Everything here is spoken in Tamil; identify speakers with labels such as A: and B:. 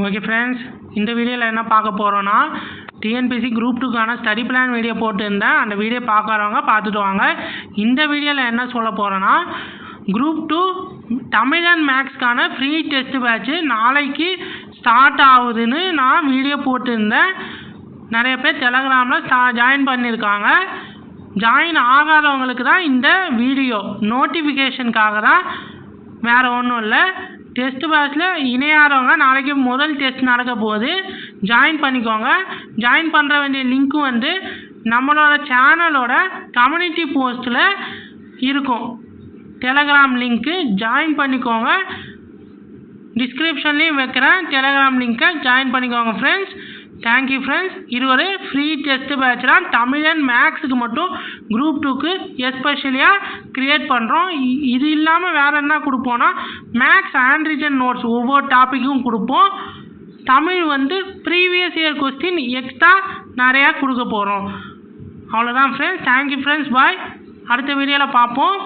A: ஓகே ஃப்ரெண்ட்ஸ், இந்த வீடியோவில் என்ன பார்க்க போகிறோன்னா டிஎன்பிஎஸ்சி குரூப் 2க்கான ஸ்டடி பிளான் வீடியோ போட்டுருந்தேன். அந்த வீடியோ பார்க்குறவங்க பார்த்துட்டு வாங்க. இந்த வீடியோவில் என்ன சொல்ல போகிறோன்னா குரூப் 2 தமிழ் அண்ட் மேக்ஸ்க்கான ஃப்ரீ டெஸ்ட் பேட்ச்சு நாளைக்கு ஸ்டார்ட் ஆகுதுன்னு நான் வீடியோ போட்டிருந்தேன். நிறைய பேர் டெலகிராமில் ஜாயின் பண்ணியிருக்காங்க. ஜாயின் ஆகாதவங்களுக்கு தான் இந்த வீடியோ நோட்டிஃபிகேஷனுக்காக தான், வேறு ஒன்றும் இல்லை. டெஸ்ட் பேட்ச்சில் இணையாதவங்க நாளைக்கு முதல் டெஸ்ட் நடக்க போகுது, ஜாயின் பண்ணிக்கோங்க. ஜாயின் பண்ணுற வேண்டிய லிங்க்கும் நம்மளோட சேனலோட கம்யூனிட்டி போஸ்ட்டில் இருக்கும். டெலகிராம் லிங்க்கு ஜாயின் பண்ணிக்கோங்க. டிஸ்கிரிப்ஷன்லேயும் வைக்கிறேன் டெலகிராம் லிங்க்கை, ஜாயின் பண்ணிக்கோங்க ஃப்ரெண்ட்ஸ். Thank you friends. இது ஒரு ஃப்ரீ டெஸ்ட் பேட்ச் தான். தமிழ் அண்ட் மேக்ஸுக்கு மட்டும் குரூப் 2க்கு எஸ்பெஷலியாக க்ரியேட் பண்ணுறோம். இது இல்லாமல் வேறு என்ன கொடுப்போன்னா மேக்ஸ் ஹேண்ட் ரிட்டன் நோட்ஸ் ஒவ்வொரு டாப்பிக்கும் கொடுப்போம். Tamil previous year question extra நிறையா கொடுக்க போகிறோம். அவ்வளோதான் ஃப்ரெண்ட்ஸ். Thank you friends. பாய். அடுத்த வீடியோவில் பார்ப்போம்.